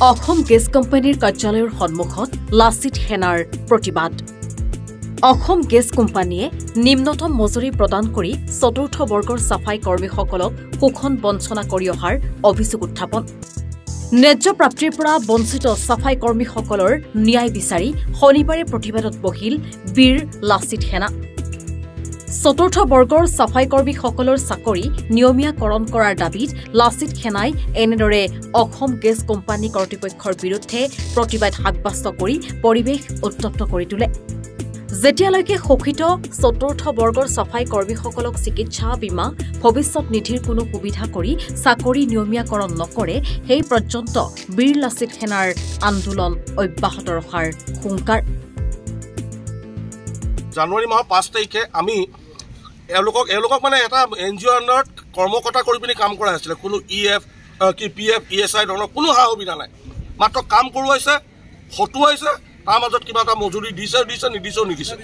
Assam gas কোম্পানীৰ কাৰ্যালয়ৰ সন্মুখত লাচিত সেনাৰ প্ৰতিবাদ। অসম গেছ কোম্পানীয়ে নিম্নতম মজুৰি প্ৰদান কৰি চতুৰ্থ বৰ্গৰ সাফাই কৰ্মীসকলক শোষণ বঞ্চনা কৰি অহাৰ অভিযোগ উত্থাপন। ন্যায্য প্ৰাপ্তিৰ পৰা বঞ্চিত সাফাই কৰ্মীসকলৰ ন্যায় বিচাৰি শনিবাৰে প্ৰতিবাদত বহিল বীৰ লাচিত সেনা। চতুৰ্থ বৰ্গৰ সাফাই কৰ্মীসকলৰ চাকৰি নিয়মীয়াকৰণ কৰাৰ দাবীত লাচিত সেনাই এনেদৰে অসম গেছ কোম্পানী কৰ্তৃপক্ষৰ বিৰুদ্ধে প্ৰতিবাদ সাব্যস্ত কৰি পৰিৱেশ উত্তপ্ত কৰি তোলে। যেতিয়ালৈকে শোষিত চতুৰ্থ বৰ্গৰ সাফাই কৰ্মীসকলক চিকিৎসা বীমা ভৱিষ্যত নিধিৰ কোনো সুবিধা কৰি চাকৰি নিয়মীয়াকৰণ নকৰে সেই পৰ্যন্ত বীৰ লাচিত সেনাৰ আন্দোলন অব্যাহত ৰখাৰ হুংকাৰ। জানুৱাৰী মাহৰ 5 তাৰিখে আমি এওঁলোকক মানে এটা NGO আণ্ডাৰত কৰ্মকৰ্তা কৰি পিনি কাম কৰা হৈছিলে। কোনো EF PF ESI ধৰণৰ কোনো সা সুবিধা নাই, মাত্ৰ কাম কৰোৱাইছে, হতুৱাইছে, তাৰ মাজত কিবা এটা মজুৰি দিছে নিদিছে।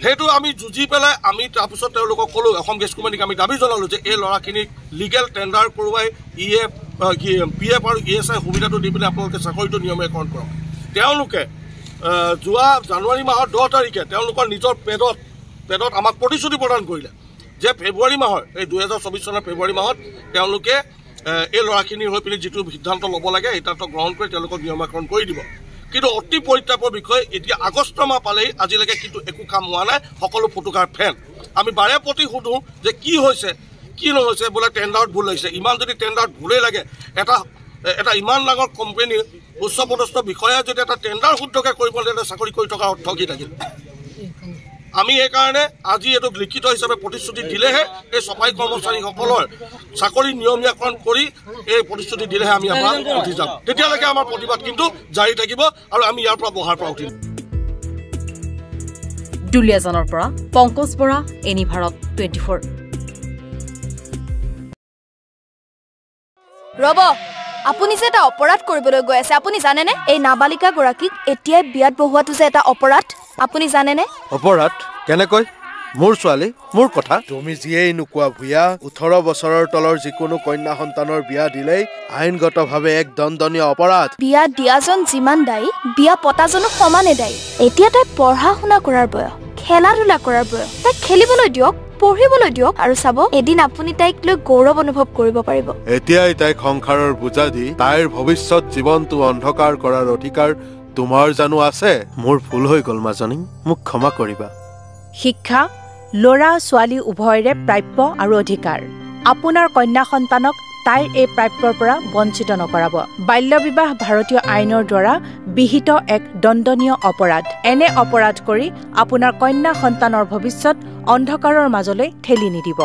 সেইটো আমি যুঁজি পেলাই আমি তাৰপিছত তেওঁলোকক ক'লো, অসম গেছ কোম্পানীক আমি দাবী জনালো যে এই ল'ৰাখিনিক লিগেল টেণ্ডাৰ কৰোৱাই PF আৰু ESI সুবিধাটো দি পিনে আপোনালোকে চাকৰিটো নিয়মীয়াকৰণ কৰক। তেওঁলোকে যোৱা জানুৱাৰী মাহৰ 10 তাৰিখে তেওঁলোকৰ নিজৰ পেডত আমাক প্ৰতিশ্ৰুতি প্ৰদান কৰিলে যে ফেব্ৰুৱাৰী মাহৰ এই 2024 চনৰ ফেব্ৰুৱাৰী মাহত তেওঁলোকে এই ল'ৰাখিনিৰ হৈ পিনি যিটো সিদ্ধান্ত ল'ব লাগে এই সিদ্ধান্ত গ্ৰহণ কৰি তেওঁলোকক নিয়মীয়াকৰণ কৰি দিব। কিন্তু অতি পৰিতাপৰ বিষয়, এতিয়া আগষ্ট মাহ পালেই আজিলৈকে কিন্তু একো কাম হোৱা নাই, সকলো ফটোকাৰ ফেন। আমি বাৰে প্ৰতি সোধোঁ যে কি হৈছে কি নহৈছে, বোলে টেণ্ডাৰত ভুল লাগিছে। ইমান যদি টেণ্ডাৰত ভুলেই লাগে, এটা ইমান ডাঙৰ কোম্পানীৰ উচ্চপদস্থ বিষয়া যদি এটা টেণ্ডাৰ শুদ্ধকৈ কৰিব লাগে চাকৰি কৰি থকাৰ অৰ্থ কি থাকিল? আমি এইকাৰণে আজি এইটো লিখিত হিচাপে প্ৰতিশ্ৰুতি দিলেহে এই চাফাই কৰ্মচাৰীসকলৰ চাকৰি নিয়মীয়াকৰণ কৰি এই প্ৰতিশ্ৰুতি দিলেহে আমি আমাৰ উঠি যাম। তেতিয়ালৈকে আমাৰ প্ৰতিবাদ কিন্তু জাৰি থাকিব আৰু আমি ইয়াৰ পৰা বহাৰ পৰা উঠিম। দুলিয়াজানৰ পৰা পংকজ বৰা, এনি ভাৰত 24। ৰব, আপুনি যে এটা অপৰাধ কৰিবলৈ গৈ আছে, আপুনি জানেনে? এই নাবালিকা গৰাকীক এতিয়াই বিয়াত বহোৱাটো যে এটা অপৰাধ, আপুনি জানেনে? অপৰাধ কেনেকৈ? মোৰ ছোৱালী, মোৰ কথা। তুমি যিয়েই নোকোৱা ভূঞা, 18 বছৰৰ তলৰ যিকোনো কন্যা সন্তানৰ বিয়া দিলেই আইনগতভাৱে এক দণ্ডনীয় অপৰাধ। বিয়া দিয়াজন যিমান দায়ী, বিয়া পতাজনো সমানে দায়ী। এতিয়া তাই পঢ়া শুনা কৰাৰ বয়স, খেলা ধূলা কৰাৰ বয়স। তাইক খেলিবলৈ দিয়ক, পঢ়িবলৈ দিয়ক, আৰু চাব এদিন আপুনি তাইক লৈ গৌৰৱ অনুভৱ কৰিব পাৰিব। এতিয়াই তাইক সংসাৰৰ বোজা দি তাইৰ ভৱিষ্যত জীৱনটো অন্ধকাৰ কৰাৰ অধিকাৰ তোমাৰ জানো আছে? মোৰ ভুল হৈ গ'ল মাজনী, মোক ক্ষমা কৰিবা। শিক্ষা ল'ৰা ছোৱালী উভয়ৰে প্ৰাপ্য আৰু অধিকাৰ। আপোনাৰ কন্যা সন্তানক তাইৰ এই প্ৰাপ্যৰ পৰা বঞ্চিত নকৰাব। বাল্য বিবাহ ভাৰতীয় আইনৰ দ্বাৰা বিহিত এক দণ্ডনীয় অপৰাধ। এনে অপৰাধ কৰি আপোনাৰ কন্যা সন্তানৰ ভৱিষ্যত অন্ধকাৰৰ মাজলৈ ঠেলি নিদিব।